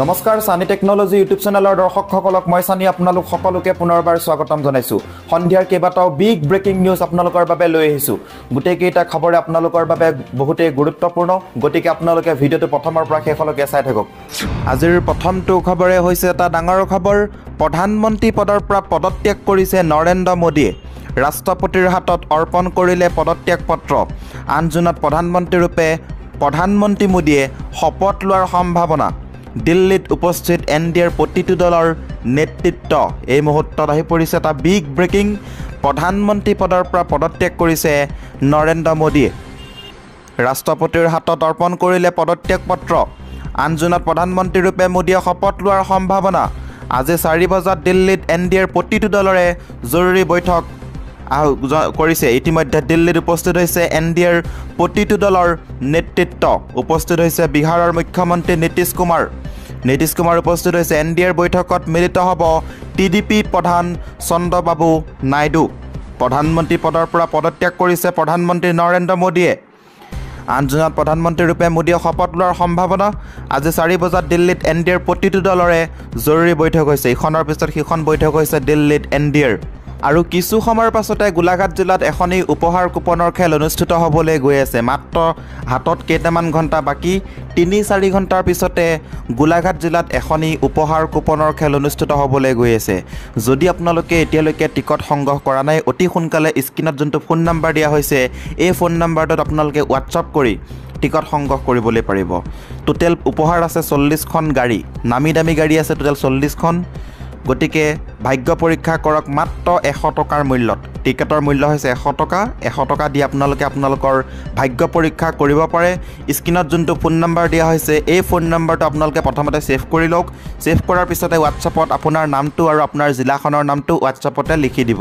নমস্কাৰ সানি technology YouTube চেনেলৰ দৰ্শকসকলক মই সানি আপোনালোক সকলোকে পুনৰবাৰ স্বাগতম জনাইছো সন্ধিয়াৰ কেইবাটাও বিগ ব্ৰেকিং নিউজ আপোনালোকৰ বাবে লৈ আহিছো গুটেকেইটা খবৰে আপোনালোকৰ বাবে বহুতেই গুৰুত্বপূৰ্ণ গতিকে আপোনালোকে ভিডিঅটো প্ৰথমৰ পৰা শেষলৈকে চাই থাকক আজিৰ প্ৰথমটো খবৰে হৈছে এটা ডাঙৰ খবৰ প্ৰধানমন্ত্ৰী পদৰ পৰা পদত্যাগ কৰিছে নৰেন্দ্ৰ মোদীয়ে ৰাষ্ট্ৰপতিৰ হাতত অৰ্পণ কৰিলে পদত্যাগ পত্ৰ আন জুনত প্ৰধানমন্ত্ৰী ৰূপে প্ৰধানমন্ত্ৰী মোদীয়ে শপত লোৱাৰ সম্ভাৱনা দিল্লীত উপস্থিত এনডিএৰ প্ৰতিটো দলৰ নেতৃত্ব এই মুহূৰ্তত আহি পৰিছে এটা বিগ ব্ৰেকিং প্ৰধানমন্ত্ৰী পদৰ পৰা পদত্যাগ কৰিছে নৰেন্দ্ৰ মোদীয়ে ৰাষ্ট্ৰপতিৰ হাতত অৰ্পণ কৰিলে পদত্যাগ পত্ৰ আন জুনত প্ৰধানমন্ত্ৰী ৰূপে মোদীয়ে শপত লোৱাৰ সম্ভাৱনা আজি 4 বজাত দিল্লীত এনডিএৰ প্ৰতিটো দলৰে জৰুৰী বৈঠক কৰিছে ইতিমধ্যে দিল্লীত উপস্থিত হৈছে এনডিএৰ প্ৰতিটো দলৰ নেতৃত্ব উপস্থিত হৈছে বিহাৰৰ মুখ্যমন্ত্ৰী নীতিশ কুমাৰ উপস্থিত হৈছে এনডিএৰ বৈঠকত মিলিত হ'ব টিডিপি প্ৰধান চন্দ্ৰবাবু নাইডু প্ৰধানমন্ত্ৰী পদৰ পৰা পদত্যাগ কৰিছে প্ৰধানমন্ত্ৰী নৰেন্দ্ৰ মোদীয়ে আন জুনত প্ৰধানমন্ত্ৰী ৰূপে মোদীয়ে শপত লোৱাৰ সম্ভাৱনা আজি 4 বজাত দিল্লীত এনডিএৰ প্ৰতিটো দলৰে জৰুৰী বৈঠক হৈছে ইখনৰ পিছত সিখন বৈঠক হৈছে দিল্লীত এনডিএৰ আৰু কিছু সময়ৰ পাছতে গোলাঘাট জিলাত এখনি উপহাৰ কুপনৰ খেল অনুষ্ঠিত হ'বলৈ গৈ আছে মাত্ৰ হাতত কেইটামান ঘণ্টা বাকি 3-4 ঘণ্টাৰ পিছতে গোলাঘাট জিলাত এখনি উপহাৰ কুপনৰ খেল অনুষ্ঠিত হ'বলৈ গৈ আছে যদি আপোনালোকে এতিয়ালৈকে টিকট সংগ্ৰহ কৰা নাই অতি সোনকালে স্ক্ৰীনত যোনটো ফোন নম্বৰ দিয়া হৈছে এই ফোন নম্বৰটোত আপোনালোকে হোৱাটছআপ কৰি টিকট সংগ্ৰহ কৰিবলৈ পাৰিব টোটেল উপহাৰ আছে 40খন গাড়ী নামি দামী গাড়ী আছে টোটেল 40খন গতিকে ভাগ্য পৰীক্ষা কৰক মাত্ৰ 100 টকাৰ মূল্যত টিকেটৰ মূল্য হৈছে 100 টকা দি আপোনালোকে আপোনালোকৰ ভাগ্য পৰীক্ষা কৰিব পাৰে স্ক্ৰীনত যোনটো ফোন নম্বৰ দিয়া হৈছে এই ফোন নম্বৰটো আপোনালোকে প্ৰথমতে সেভ কৰি লওক সেভ কৰাৰ পিছতে হোৱাটছআপত আপোনাৰ নামটো আৰু আপোনাৰ জিলাখনৰ নামটো হোৱাটছআপতে লিখি দিব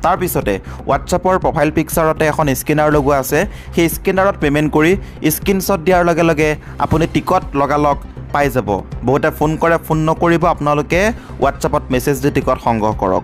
তাৰ পিছতে হোৱাটছআপৰ প্ৰফাইল পিকচাৰতে এখন স্ক্যানাৰ লগোৱা আছে সেই স্ক্যানাৰত পেমেন্ট কৰি স্ক্ৰীনশ্বট দিয়াৰ লগে লগে আপুনি টিকট লগালক পাই যাব বহুতে ফোন কৰে ফোন নকৰিব আপোনালোকে হোৱাটছআপত মেছেজ দি টিকট সংগ্ৰহ কৰক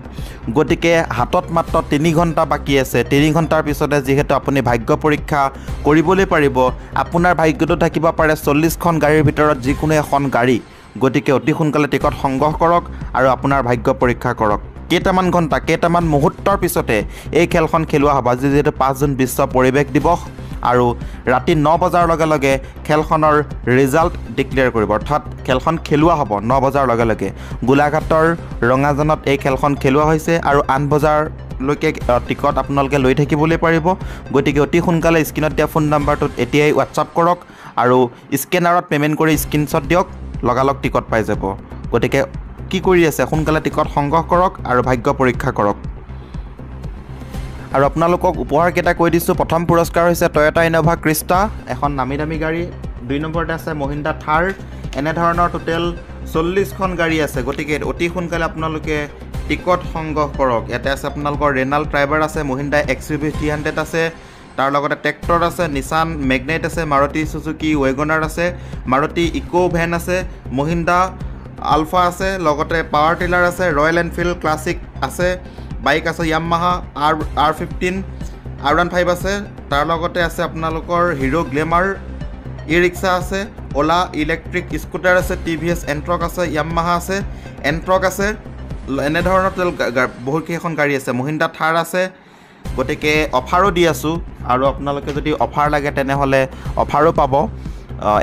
গতিকে হাতত মাত্ৰ 3 ঘণ্টা বাকি আছে 3 ঘণ্টাৰ পিছতে যেহেতু আপুনি ভাগ্য পৰীক্ষা কৰিবলৈ পাৰিব আপোনাৰ ভাগ্যটো থাকিব পাৰে 40খন গাড়ীৰ ভিতৰত যিকোনো এখন গাড়ী গতিকে অতি সোনকালে টিকট সংগ্ৰহ কৰক আৰু আপোনাৰ ভাগ্য পৰীক্ষা কৰক কেইটামান ঘণ্টা কেইটামান মুহূৰ্তৰ পিছতে এই খেলখন খেলুৱা হ'ব আজি যেহেতু 5 জুন বিশ্ব পৰিৱেশ দিৱস আৰু ৰাতি 9 বজাৰ লগে লগে খেলখনৰ ৰিজাল্ট ডিক্লেয়াৰ কৰিব অৰ্থাৎ খেলখন খেলুৱা হ'ব 9 বজাৰ লগে লগে গোলাঘাটৰ ৰঙাজানত এই খেলখন খেলুৱা হৈছে আৰু 8 বজাৰলৈকে টিকট আপোনালোকে লৈ থাকিবলৈ পাৰিব গতিকে অতি সোনকালে স্ক্ৰীনত দিয়া ফোন নম্বৰটোত এতিয়াই হোৱাটছআপ কৰক আৰু স্কেনাৰত পেমেন্ট কৰি স্ক্ৰীনশ্বট দিয়ক লগালগ টিকট পাই যাব গতিকে কি কৰি আছে সোনকালে টিকট সংগ্ৰহ কৰক আৰু ভাগ্য পৰীক্ষা কৰক আৰু আপোনালোকক উপহাৰ কেইটা কৈ দিছো প্ৰথম পুৰস্কাৰ হৈছে টয়োটা ইনোভা ক্ৰিষ্টা এখন নামি দামী গাড়ী 2 নম্বৰতে আছে মহিন্দ্ৰা থাৰ এনে ধৰণৰ টোটেল 40খন গাড়ী আছে গতিকে অতি সোনকালে আপোনালোকে টিকট সংগ্ৰহ কৰক ইয়াতে আছে আপোনালোকৰ ৰেনাল্ট ট্ৰাইবাৰ আছে মহিন্দ্ৰা XUV 300 আছে তাৰ লগতে ট্ৰেক্টৰ আছে নিসান মেগনেট আছে মাৰুতি সুজুকি ৱেগনাৰ আছে মাৰুতি ইকো ভেন আছে মহিন্দ্ৰা আলফা আছে লগতে পাৱাৰ টিলাৰ আছে ৰয়েল এনফিল্ড ক্লাছিক আছে বাইক আছে ইয়ামাহা R15 R15 আছে তাৰ লগতে আছে আপোনালোকৰ হিৰো গ্লেমাৰ ই ৰিক্সা আছে ওলা ইলেক্ট্ৰিক স্কুটাৰ আছে TVS এন্ট্ৰক আছে ইয়ামাহা আছে এন্ট্ৰক আছে এনে ধৰণৰ বহুত কেইখন গাড়ী আছে মহিন্দ্ৰা থাৰ আছে গতিকে অফাৰো দি আছো আৰু আপোনালোকে যদি অফাৰ লাগে তেনেহলে অফাৰো পাব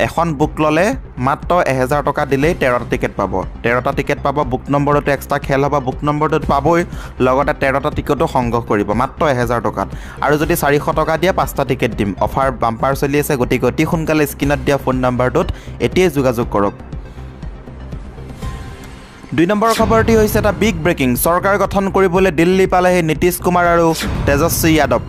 এখন বুক ললে মাত্ৰ 1000 টকা দিলেই 13টা টিকেট পাব বুক নম্বৰটো এক্সট্ৰা খেল হ'ব বুক নম্বৰটো পাবই লগতে 13টা টিকেটও সংগ্ৰহ কৰিব মাত্ৰ 1000 টকাত আৰু যদি 400 টকা দিয়ে 5টা টিকেট দিম অফাৰ বাম্পাৰ চলি আছে গতিকে অতি সোনকালে স্ক্ৰীনত দিয়া ফোন নম্বৰটোত এতিয়াই যোগাযোগ কৰক 2 নম্বৰ খবৰটি হৈছে এটা বিগ ব্ৰেকিং চৰকাৰ গঠন কৰিবলৈ দিল্লী পালেহি নীতিশ কুমাৰ আৰু তেজস্বী যাদৱ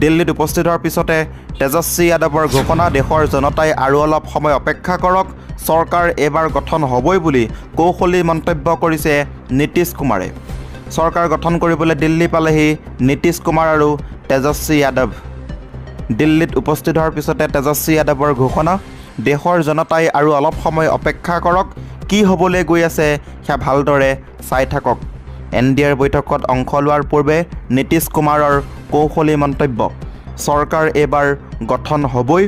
দিল্লীত উপস্থিত হোৱাৰ পিছতে তেজস্বী যাদৱৰ ঘোষণা দেশৰ জনতাই আৰু অলপ সময় অপেক্ষা কৰক চৰকাৰ এবাৰ গঠন হ'বই বুলি কৌশলী মন্তব্য কৰিছে নীতিশ কুমাৰে চৰকাৰ গঠন কৰিবলৈ দিল্লী পালেহি নীতিশ কুমাৰ আৰু তেজস্বী যাদৱ দিল্লীত উপস্থিত হোৱাৰ পিছতে তেজস্বী যাদৱৰ ঘোষণা দেশৰ জনতাই আৰু অলপ সময় অপেক্ষা কৰক কি হ'বলৈ গৈ আছে সেয়া ভালদৰে চাই থাকক এনডিএৰ বৈঠকত অংশ লোৱাৰ পূৰ্বে নীতিশ কুমাৰৰ কৌশলী মন্তব্য চৰকাৰ এবাৰ গঠন হ'বই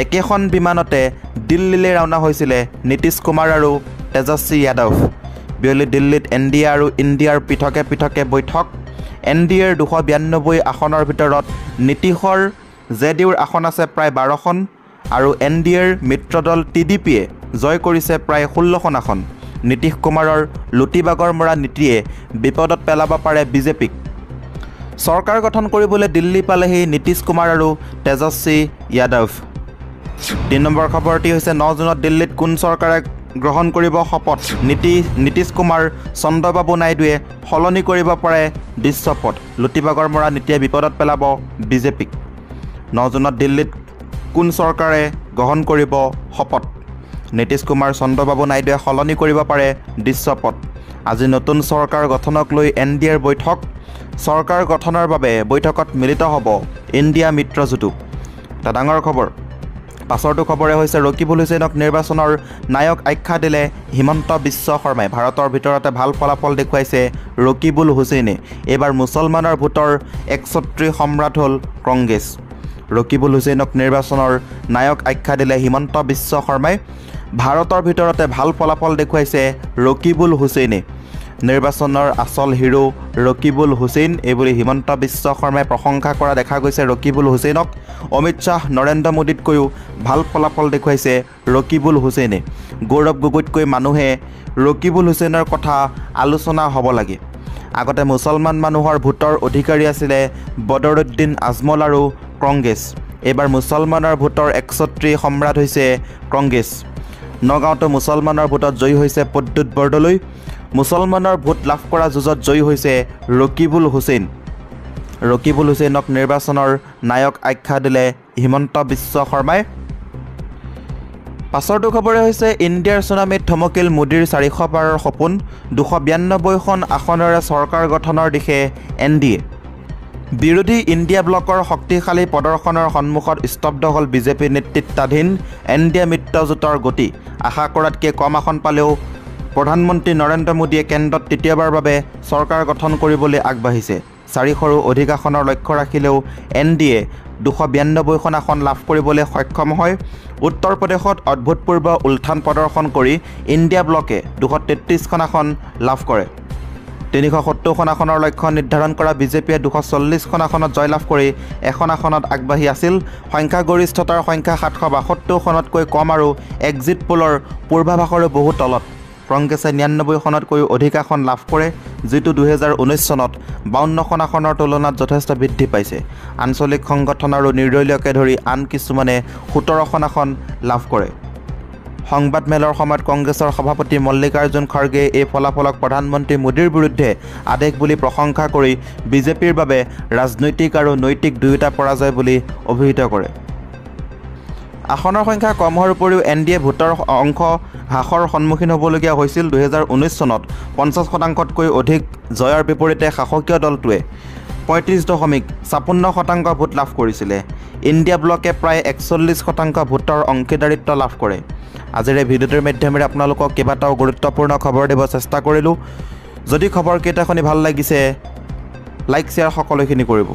একেখন বিমানতে দিল্লীলৈ ৰাওনা হৈছিলে নীতিশ কুমাৰ আৰু তেজস্বী যাদৱ। বিয়লি দিল্লীত NDA আৰু ইণ্ডিয়াৰ পৃথকে পৃথকে বৈঠক। NDAৰ 292 আসনৰ ভিতৰত নীতিশৰ জেডিউৰ আসন আছে প্ৰায় 12খন আৰু NDAৰ মিত্ৰদল TDPয়ে জয় কৰিছে প্ৰায় 16খন আসন। নীতিশ কুমাৰৰ লুটিবাগৰ মৰা নীতিয়ে বিপদত পেলাব পাৰে বিজেপিক। চৰকাৰ গঠন কৰিবলৈ দিল্লী পালেহি নীতিশ কুমাৰ আৰু তেজস্বী যাদৱ। 3 নম্বৰ খবৰটি হৈছে 9 জুনত দিল্লীত কোন চৰকাৰে গ্ৰহণ কৰিব শপত। নীতিশ কুমাৰ চন্দ্ৰবাবু নাইডুৱে সলনি কৰিব পাৰে দৃশ্যপট। লুটিবাগৰ মৰা নীতিয়ে বিপদত পেলাব বিজেপিক। 9 জুনত দিল্লীত কোন চৰকাৰে গ্ৰহণ কৰিব শপত। নীতিশ কুমাৰ চন্দ্ৰবাবু নাইডুৱে সলনি কৰিব পাৰে দৃশ্যপট। আজি নতুন চৰকাৰ গঠনক লৈ NDAৰ বৈঠক। চৰকাৰ গঠনৰ বাবে বৈঠকত মিলিত হ'ব ইণ্ডিয়া মিত্ৰজোঁটো। এটা ডাঙৰ খবৰ। পাছৰটো খবৰে হৈছে ৰকিবুল হুছেইনক নিৰ্বাচনৰ নায়ক আখ্যা দিলে হিমন্ত বিশ্ব শৰ্মাই। ভাৰতৰ ভিতৰতে ভাল ফলাফল দেখুৱাইছে ৰকিবুল হুছেইনে। এইবাৰ মুছলমানৰ ভোটৰ 61 সম্ৰাট হ'ল কংগ্ৰেছ। ৰকিবুল হুছেইনক নিৰ্বাচনৰ নায়ক আখ্যা দিলে হিমন্ত বিশ্ব শৰ্মাই। ভাৰতৰ ভিতৰতে ভাল ফলাফল দেখুৱাইছে ৰকিবুল হুছেইনে। নিৰ্বাচনৰ আচল হিৰো ৰকিবুল হুছেইন এইবুলি হিমন্ত বিশ্ব শৰ্মাই প্ৰশংসা কৰা দেখা গৈছে ৰকিবুল হুছেইনক। অমিত শ্বাহ নৰেন্দ্ৰ মোদীতকৈও ভাল ফলাফল দেখুৱাইছে ৰকিবুল হুছেইনে। গৌৰৱ গগৈতকৈ মানুহে ৰকিবুল হুছেইনৰ কথা আলোচনা হ'ব লাগে। আগতে মুছলমান মানুহৰ ভোটৰ অধিকাৰী আছিলে বদৰুদ্দিন আজমল আৰু কংগ্ৰেছ। এইবাৰ মুছলমানৰ ভোটৰ 61 সম্ৰাট হৈছে কংগ্ৰেছ। নগাঁৱতো মুছলমানৰ ভোটত জয়ী হৈছে প্ৰদ্যুৎ বৰদলৈ। মুছলমানৰ ভোট লাভ কৰা যুঁজত জয়ী হৈছে ৰকিবুল হুছেইন। ৰকিবুল হুছেইনক নিৰ্বাচনৰ নায়ক আখ্যা দিলে হিমন্ত বিশ্ব শৰ্মাই। পাছৰটো খবৰে হৈছে ইণ্ডিয়াৰ চুনামিত থমকিল মোদীৰ 400 পাৰৰ সপোন। 292খন আসনেৰে চৰকাৰ গঠনৰ দিশে NDA। বিৰোধী ইণ্ডিয়া ব্লকৰ শক্তিশালী প্ৰদৰ্শনৰ সন্মুখত স্তব্ধ হ'ল বিজেপি নেতৃত্বাধীন NDA মিত্ৰজোঁটৰ গতি। আশা কৰাতকৈ কম আসন পালেও প্ৰধানমন্ত্ৰী নৰেন্দ্ৰ মোদীয়ে কেন্দ্ৰত তৃতীয়বাৰৰ বাবে চৰকাৰ গঠন কৰিবলৈ আগবাঢ়িছে। 400ৰো অধিক আসনৰ লক্ষ্য ৰাখিলেও NDA 292খন আসন লাভ কৰিবলৈ সক্ষম হয়। উত্তৰ প্ৰদেশত অভূতপূৰ্ব উত্থান প্ৰদৰ্শন কৰি ইণ্ডিয়া ব্লকে 233খন আসন লাভ কৰে। 370খন আসনৰ লক্ষ্য নিৰ্ধাৰণ কৰা বিজেপিয়ে 240খন আসনত জয়লাভ কৰি এখন আসনত আগবাঢ়ি আছিল। সংখ্যাগৰিষ্ঠতাৰ সংখ্যা 772খনতকৈ কম আৰু এক্সিট পোলৰ পূৰ্বাভাসৰো বহু তলত। কংগ্ৰেছে 99খনতকৈও অধিক আসন লাভ কৰে, যিটো 2019 চনত 52খন আসনৰ তুলনাত যথেষ্ট বৃদ্ধি পাইছে। আঞ্চলিক সংগঠন আৰু নিৰ্দলীয়কে ধৰি আন কিছুমানে 17খন আসন লাভ কৰে। সংবাদমেলৰ সময়ত কংগ্ৰেছৰ সভাপতি মল্লিকাৰ্জুন খৰ্গে এই ফলাফলক প্ৰধানমন্ত্ৰী মোদীৰ বিৰুদ্ধে আদেশ বুলি প্ৰশংসা কৰি বিজেপিৰ বাবে ৰাজনৈতিক আৰু নৈতিক দুয়োটা পৰাজয় বুলি অভিহিত কৰে। আসনৰ সংখ্যা কম হোৱাৰ উপৰিও NDA ভোটৰ অংশ হ্ৰাসৰ সন্মুখীন হ'বলগীয়া হৈছিল। 2019 চনত 50%তকৈ অধিক জয়ৰ বিপৰীতে শাসকীয় দলটোৱে 35.56% ভোট লাভ কৰিছিলে। ইণ্ডিয়া ব্লকে প্ৰায় 41% ভোটৰ অংশীদাৰিত্ব লাভ কৰে। আজিৰ এই ভিডিঅ'টোৰ মাধ্যমেৰে আপোনালোকক কেইবাটাও গুৰুত্বপূৰ্ণ খবৰ দিব চেষ্টা কৰিলোঁ। যদি খবৰকেইটা শুনি ভাল লাগিছে লাইক শ্বেয়াৰ সকলোখিনি কৰিব।